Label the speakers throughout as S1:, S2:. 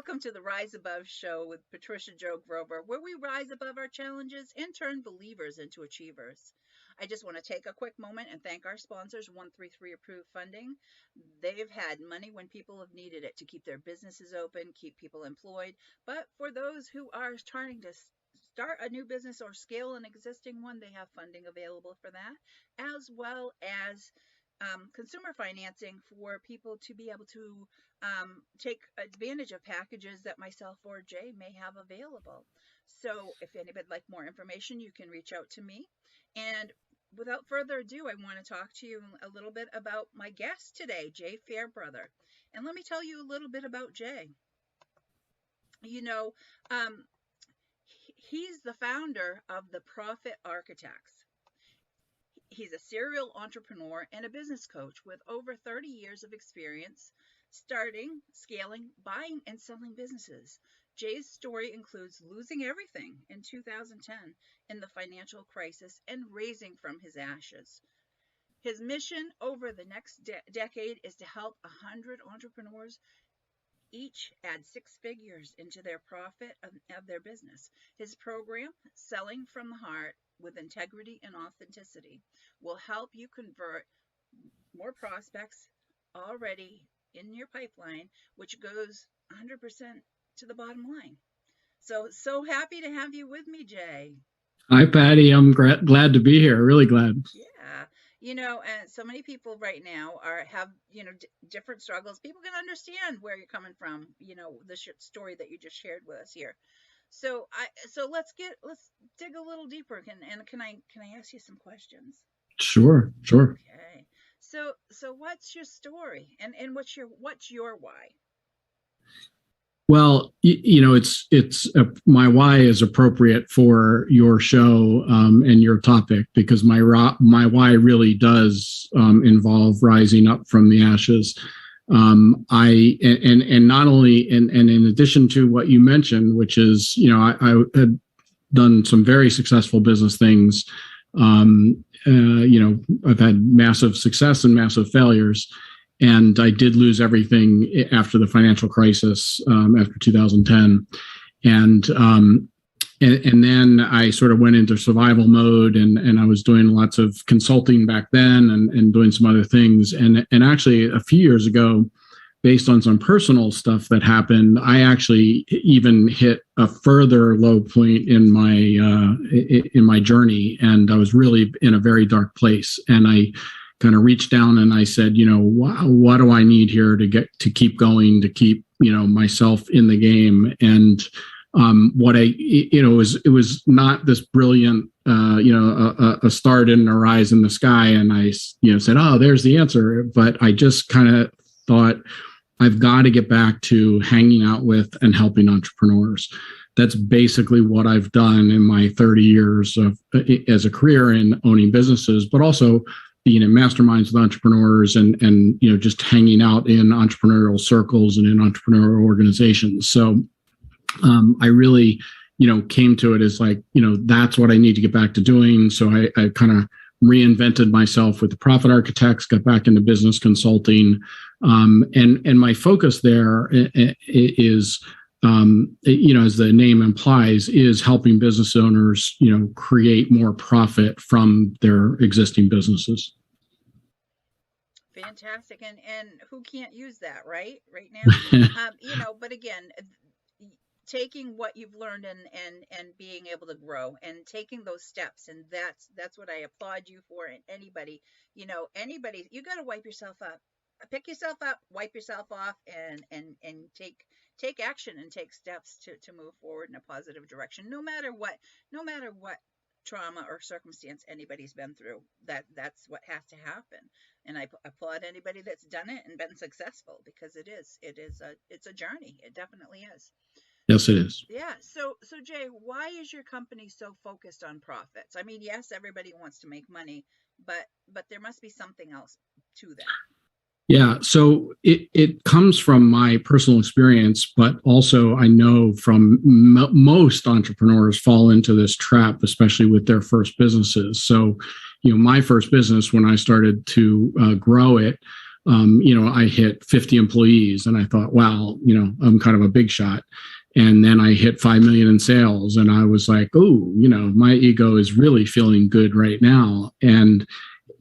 S1: welcome to the Rise Above show with Patricia Jo Grover, where we rise above our challenges and turn believers into achievers. I just want to take a quick moment and thank our sponsors, 133 Approved Funding. They've had money when people have needed it to keep their businesses open, keep people employed. But for those who are trying to start a new business or scale an existing one, they have funding available for that, as well as consumer financing for people to be able to take advantage of packages that myself or Jay may have available. So if anybody would like more information, you can reach out to me. And without further ado, I want to talk to you a little bit about my guest today, Jay Fairbrother. And let me tell you a little bit about Jay. You know, he's the founder of the Profit Architects. He's a serial entrepreneur and a business coach with over 30 years of experience starting, scaling, buying, and selling businesses. Jay's story includes losing everything in 2010 in the financial crisis and raising from his ashes. His mission over the next decade is to help 100 entrepreneurs each add 6 figures into their profit of their business. His program, Selling from the Heart with Integrity and Authenticity, will help you convert more prospects already in your pipeline, which goes 100% to the bottom line. So happy to have you with me, Jay.
S2: Hi, Patty. I'm glad to be here. Really glad.
S1: Yeah. You know, and so many people right now have, different struggles. People can understand where you're coming from, the story that you just shared with us here. So let's dig a little deeper. Can I ask you some questions?
S2: Sure.
S1: Okay. So what's your story and what's your why?
S2: Well, it's my why is appropriate for your show and your topic, because my why really does involve rising up from the ashes. And not only and in addition to what you mentioned, which is I had done some very successful business things. I've had massive success and massive failures. And I did lose everything after the financial crisis, after 2010. And then I sort of went into survival mode, and I was doing lots of consulting back then and doing some other things. And actually a few years ago, based on some personal stuff that happened, I actually even hit a further low point in my journey. And I was really in a very dark place. And I kind of reached down and I said, what do I need here to keep going, to keep, myself in the game? And it was not this brilliant, a star didn't arise in the sky. And I, said, oh, there's the answer. But I just kind of thought, I've got to get back to hanging out with and helping entrepreneurs. That's basically what I've done in my 30 years as a career in owning businesses, but also being in masterminds with entrepreneurs and just hanging out in entrepreneurial circles and in entrepreneurial organizations. So I really, came to it as like, that's what I need to get back to doing. So I kind of reinvented myself with the Profit Architects, got back into business consulting. And my focus there is, as the name implies, is helping business owners, create more profit from their existing businesses.
S1: Fantastic. And who can't use that, right now? But again, taking what you've learned and being able to grow and taking those steps, and that's what I applaud you for. And anybody, you got to wipe yourself up, pick yourself up, wipe yourself off, and take action and take steps to move forward in a positive direction, no matter what trauma or circumstance anybody's been through. That's what has to happen. And I applaud anybody that's done it and been successful, because it's a journey. It definitely is.
S2: Yes, it is.
S1: Yeah. So Jay, why is your company so focused on profits? I mean, yes, everybody wants to make money, but there must be something else to that.
S2: Yeah. So it comes from my personal experience, but also I know from most entrepreneurs fall into this trap, especially with their first businesses. So, my first business, when I started to grow it, I hit 50 employees and I thought, wow, I'm kind of a big shot. And then I hit 5 million in sales and I was like, oh, my ego is really feeling good right now. And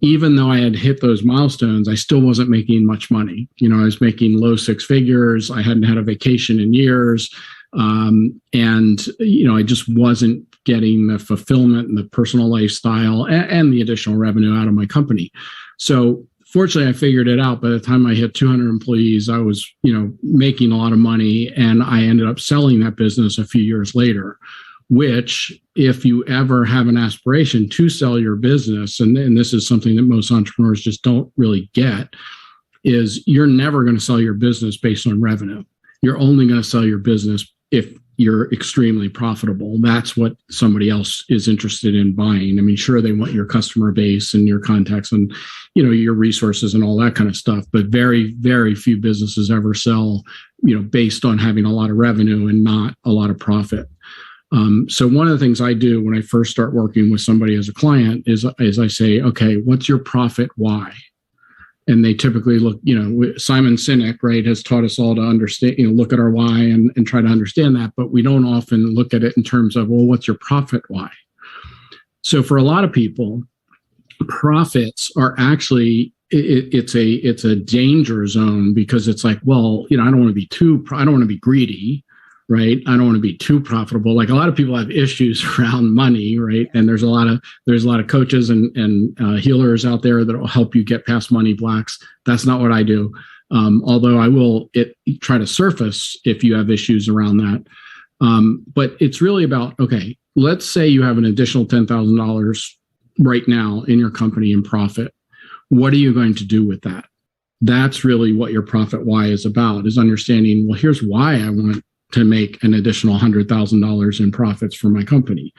S2: even though I had hit those milestones, I still wasn't making much money. I was making low six figures. I hadn't had a vacation in years. I just wasn't getting the fulfillment and the personal lifestyle and the additional revenue out of my company. So fortunately, I figured it out. By the time I hit 200 employees, I was, making a lot of money, and I ended up selling that business a few years later, which if you ever have an aspiration to sell your business, and this is something that most entrepreneurs just don't really get, is you're never going to sell your business based on revenue. You're only going to sell your business if you're extremely profitable. That's what somebody else is interested in buying. I mean, sure, they want your customer base and your contacts and, your resources and all that kind of stuff. But very, very few businesses ever sell, based on having a lot of revenue and not a lot of profit. So one of the things I do when I first start working with somebody as a client is I say, okay, what's your profit why? And they typically look, Simon Sinek, right, has taught us all to understand, look at our why and try to understand that. But we don't often look at it in terms of, well, what's your profit why? So for a lot of people, profits are actually, it's a danger zone, because it's like, well, I don't want to be greedy. Right. I don't want to be too profitable. Like a lot of people have issues around money. Right. And there's a lot of coaches and healers out there that will help you get past money blocks. That's not what I do. Although I will try to surface if you have issues around that. But it's really about, okay, let's say you have an additional $10,000 right now in your company in profit. What are you going to do with that? That's really what your profit why is about, is understanding, well, here's why I want to make an additional $100,000 in profits for my company.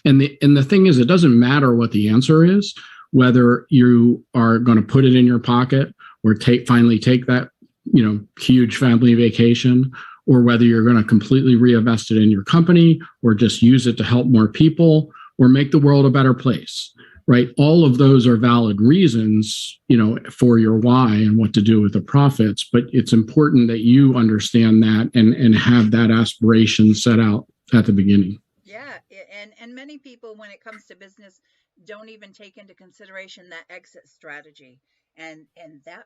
S2: And the thing is, it doesn't matter what the answer is, whether you are going to put it in your pocket or finally take that, huge family vacation, or whether you're going to completely reinvest it in your company or just use it to help more people or make the world a better place. Right. All of those are valid reasons, for your why and what to do with the profits. But it's important that you understand that and have that aspiration set out at the beginning.
S1: Yeah. And many people, when it comes to business, don't even take into consideration that exit strategy. And that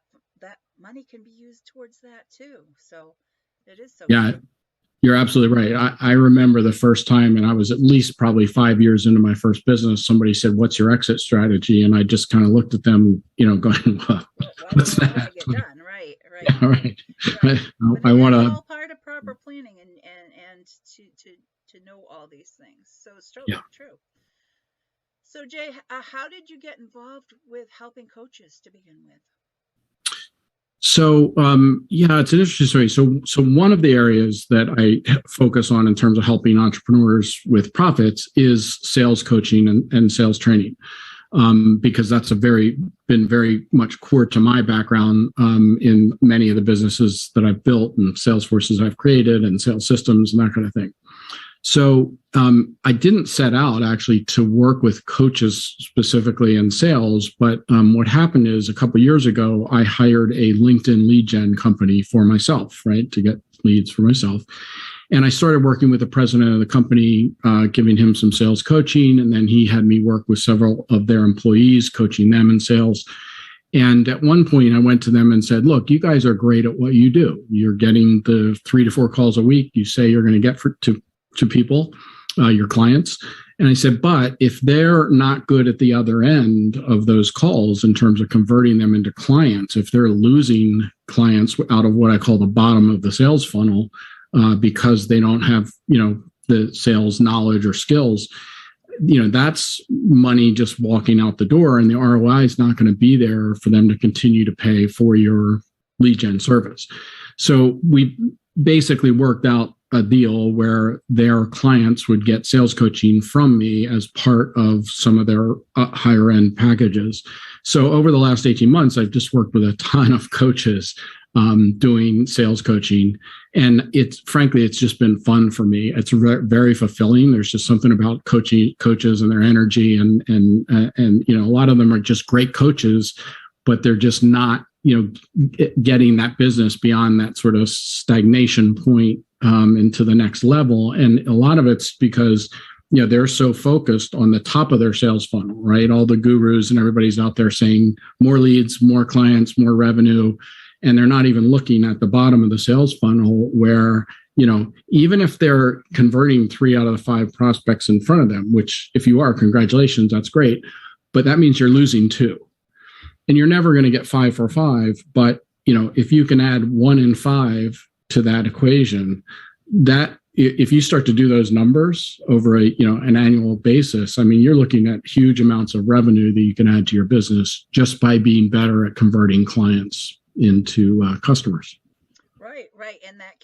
S1: money can be used towards that too. So it is so
S2: yeah. Good. You're absolutely right. I remember the first time, and I was at least probably 5 years into my first business, somebody said, "What's your exit strategy?" And I just kind of looked at them, going, well, "What's that?"
S1: Get done? Right.
S2: Yeah, right.
S1: Right.
S2: I want to.
S1: All part of proper planning and to know all these things. So it's totally true. So Jay, how did you get involved with helping coaches to begin with?
S2: So, it's an interesting story. So one of the areas that I focus on in terms of helping entrepreneurs with profits is sales coaching and sales training, because that's been very much core to my background in many of the businesses that I've built and sales forces I've created and sales systems and that kind of thing. So I didn't set out actually to work with coaches specifically in sales, but what happened is a couple of years ago, I hired a LinkedIn lead gen company for myself, right, to get leads for myself. And I started working with the president of the company, giving him some sales coaching. And then he had me work with several of their employees, coaching them in sales. And at one point, I went to them and said, look, you guys are great at what you do. You're getting the 3 to 4 calls a week you say you're going to get to people, your clients. And I said, but if they're not good at the other end of those calls in terms of converting them into clients, if they're losing clients out of what I call the bottom of the sales funnel, because they don't have, the sales knowledge or skills, that's money just walking out the door, and the ROI is not going to be there for them to continue to pay for your lead gen service. So we basically worked out a deal where their clients would get sales coaching from me as part of some of their higher end packages. So over the last 18 months, I've just worked with a ton of coaches doing sales coaching. And it's just been fun for me. It's very fulfilling. There's just something about coaches and their energy and a lot of them are just great coaches, but they're just not, getting that business beyond that sort of stagnation point into the next level. And a lot of it's because they're so focused on the top of their sales funnel, right? All the gurus and everybody's out there saying more leads, more clients, more revenue, and they're not even looking at the bottom of the sales funnel where even if they're converting 3 out of the 5 prospects in front of them, which if you are, congratulations, that's great, but that means you're losing 2. And you're never going to get 5 for 5. But, if you can add 1 in 5 to that equation, that if you start to do those numbers over an annual basis, I mean, you're looking at huge amounts of revenue that you can add to your business just by being better at converting clients into customers.
S1: Right. And that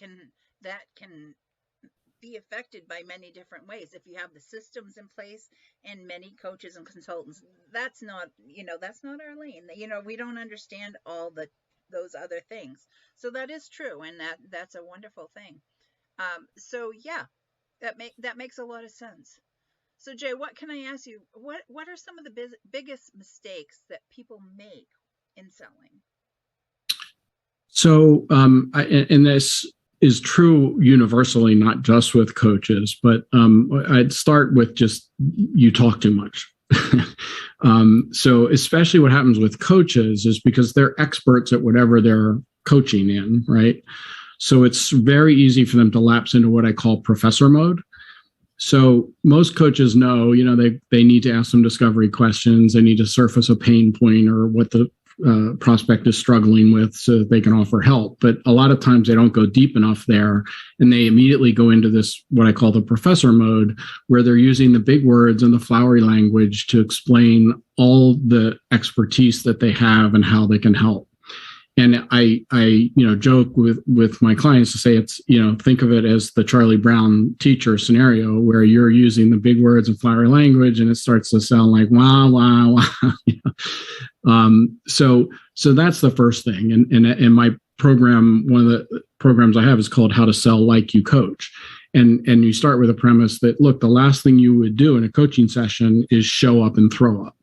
S1: can be affected by many different ways. If you have the systems in place, and many coaches and consultants, that's not our lane. We don't understand all those other things. So that is true, and that's a wonderful thing. So yeah, that makes a lot of sense. So Jay, what can I ask you? What are some of the biggest mistakes that people make in selling?
S2: So, and this is true universally, not just with coaches, but I'd start with just you talk too much. So especially what happens with coaches is because they're experts at whatever they're coaching in, right? So it's very easy for them to lapse into what I call professor mode. So most coaches know, they need to ask some discovery questions. They need to surface a pain point or what the prospect is struggling with so that they can offer help. But a lot of times they don't go deep enough there, and they immediately go into this, what I call the professor mode, where they're using the big words and the flowery language to explain all the expertise that they have and how they can help. And I joke with my clients to say it's, think of it as the Charlie Brown teacher scenario where you're using the big words and flowery language and it starts to sound like, wah, wah, wah. So that's the first thing. And my program, one of the programs I have is called How to Sell Like You Coach. And you start with a premise that, look, the last thing you would do in a coaching session is show up and throw up.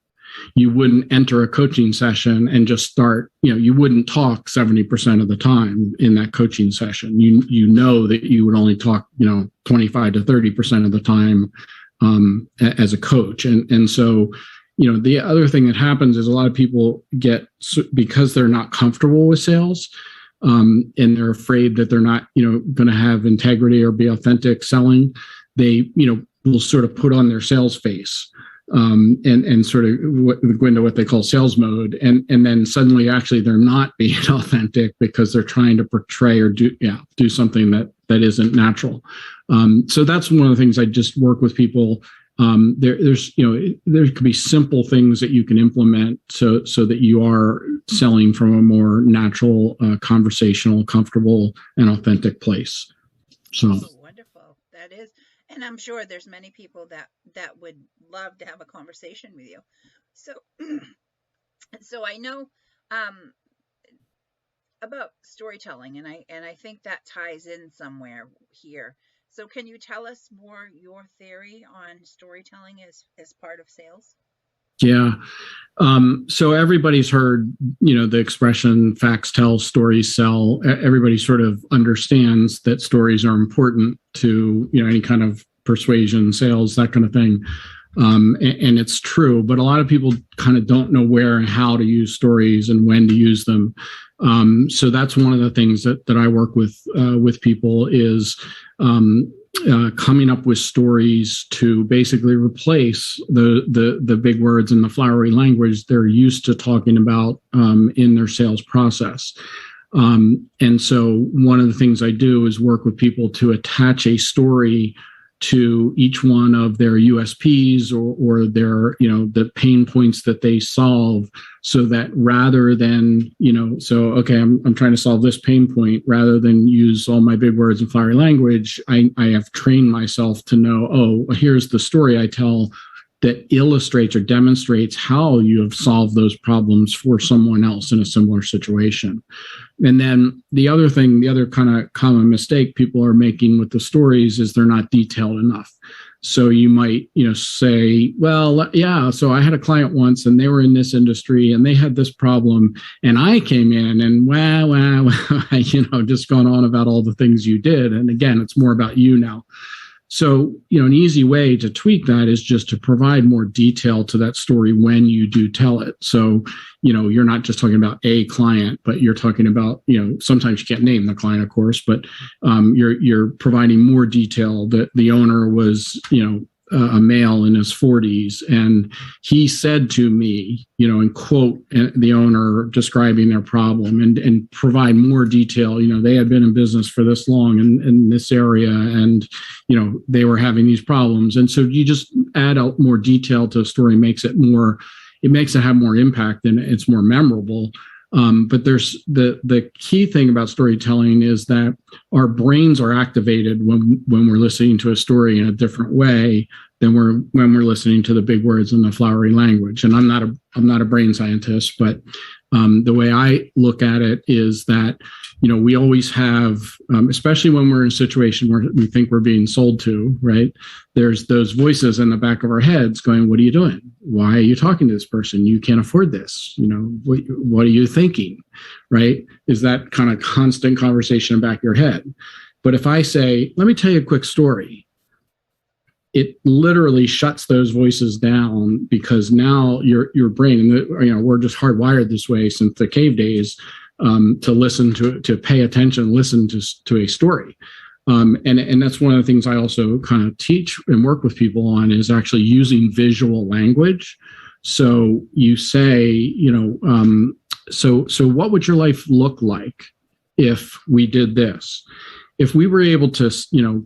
S2: You wouldn't enter a coaching session and just start, you wouldn't talk 70% of the time in that coaching session. You know that you would only talk, 25 to 30% of the time as a coach. And so, the other thing that happens is a lot of people because they're not comfortable with sales, and they're afraid that they're not, going to have integrity or be authentic selling, they, will sort of put on their sales face. And sort of go into what they call sales mode. And then suddenly actually they're not being authentic because they're trying to portray or do something that isn't natural. So that's one of the things I just work with people. There could be simple things that you can implement so that you are selling from a more natural, conversational, comfortable, and authentic place. So
S1: wonderful. That is. And I'm sure there's many people that would love to have a conversation with you. So I know about storytelling, and I think that ties in somewhere here. So can you tell us more your theory on storytelling as part of sales?
S2: Yeah. So everybody's heard, the expression facts tell, stories sell. Everybody sort of understands that stories are important to, any kind of persuasion, sales, that kind of thing. And it's true, but a lot of people kind of don't know where and how to use stories and when to use them. So that's one of the things that I work with people is, coming up with stories to basically replace the big words and the flowery language they're used to talking about in their sales process. And so one of the things I do is work with people to attach a story to each one of their USPs or their, the pain points that they solve, so that rather than, I'm trying to solve this pain point, rather than use all my big words and flowery language, I have trained myself to know, here's the story I tell that illustrates or demonstrates how you have solved those problems for someone else in a similar situation. And then the other kind of common mistake people are making with the stories is they're not detailed enough. So you might, say, well, yeah, so I had a client once and they were in this industry and they had this problem and I came in and just gone on about all the things you did. And again, it's more about you now. So, an easy way to tweak that is just to provide more detail to that story when you do tell it. So, you're not just talking about a client, but you're talking about, sometimes you can't name the client, of course, but you're providing more detail that the owner was, a male in his 40s. And he said to me, and quote the owner describing their problem and provide more detail. They had been in business for this long in this area and, they were having these problems. And so you just add out more detail to a story, makes it have more impact and it's more memorable. But there's the key thing about storytelling is that our brains are activated when we're listening to a story in a different way than when we're listening to the big words and the flowery language. And I'm not a brain scientist, but the way I look at it is that, we always have, especially when we're in a situation where we think we're being sold to, right? There's those voices in the back of our heads going, what are you doing? Why are you talking to this person? You can't afford this. What are you thinking? Right? Is that kind of constant conversation in the back of your head. But if I say, let me tell you a quick story, it literally shuts those voices down because now your brain, we're just hardwired this way since the cave days, to listen to pay attention, listen to a story. And that's one of the things I also kind of teach and work with people on is actually using visual language. So you say, so what would your life look like if we did this? If we were able to,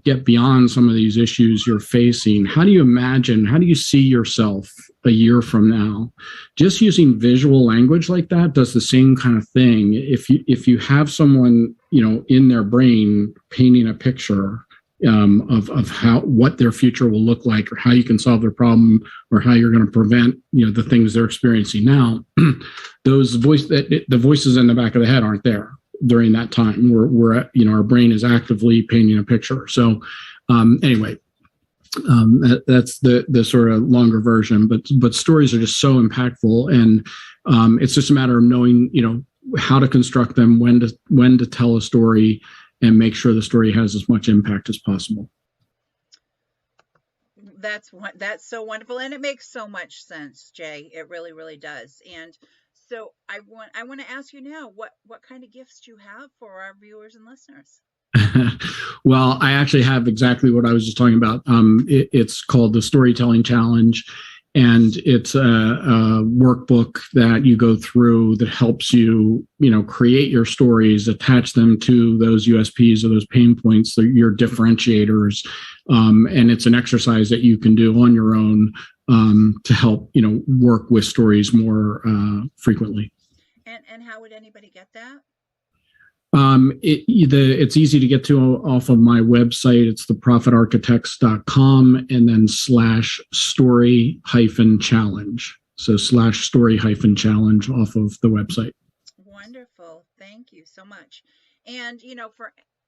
S2: get beyond some of these issues you're facing, how do you see yourself a year from now? Just using visual language like that does the same kind of thing. If you have someone, in their brain painting a picture of what their future will look like or how you can solve their problem or how you're going to prevent, the things they're experiencing now, the voices in the back of the head aren't there during that time. Our brain is actively painting a picture. So anyway, that's the sort of longer version, but stories are just so impactful, and it's just a matter of knowing, how to construct them, when to tell a story, and make sure the story has as much impact as possible.
S1: That's so wonderful, and it makes so much sense, Jay. It really, really does. And so I want to ask you now, what kind of gifts do you have for our viewers and listeners?
S2: Well, I actually have exactly what I was just talking about. It's called the Storytelling Challenge, and it's a workbook that you go through that helps you, create your stories, attach them to those USPs or those pain points, your differentiators, and it's an exercise that you can do on your own to help, work with stories more frequently.
S1: And how would anybody get that?
S2: It's easy to get to off of my website. It's theprofitarchitects.com and then /story-challenge. So /story-challenge off of the website.
S1: Wonderful. Thank you so much. And,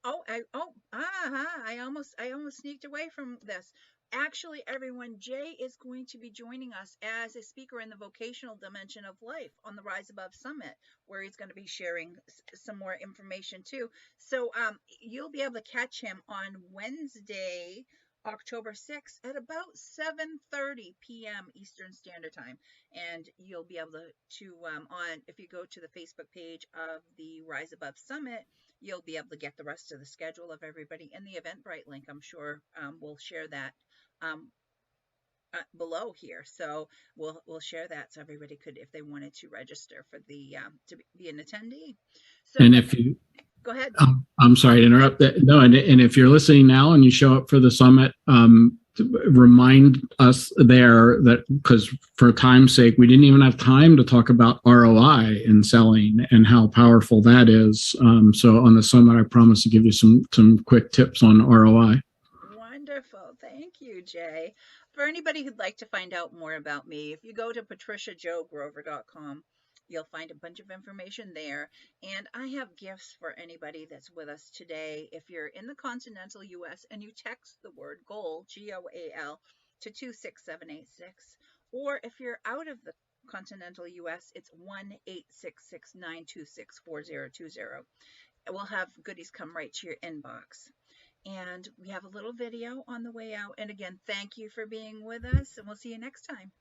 S1: I almost sneaked away from this. Actually, everyone, Jay is going to be joining us as a speaker in the vocational dimension of life on the Rise Above Summit, where he's going to be sharing some more information too. So you'll be able to catch him on Wednesday, October 6th at about 7:30 p.m. Eastern Standard Time. And you'll be able to if you go to the Facebook page of the Rise Above Summit, you'll be able to get the rest of the schedule of everybody in the Eventbrite link. I'm sure we'll share that below here. So we'll share that so everybody could, if they wanted to register for the to be an attendee. So,
S2: and if you
S1: go ahead.
S2: I'm sorry to interrupt that. No, and if you're listening now and you show up for the summit, remind us there that, because for time's sake, we didn't even have time to talk about ROI in selling and how powerful that is. So on the summit, I promise to give you some quick tips on ROI.
S1: Wonderful. Thank you, Jay. For anybody who'd like to find out more about me, if you go to patriciajogrover.com, You'll find a bunch of information there. And I have gifts for anybody that's with us today. If you're in the continental US and you text the word GOAL, GOAL, to 26786, or if you're out of the continental US, it's 1-866-926-4020. We'll have goodies come right to your inbox. And we have a little video on the way out. And again, thank you for being with us, and we'll see you next time.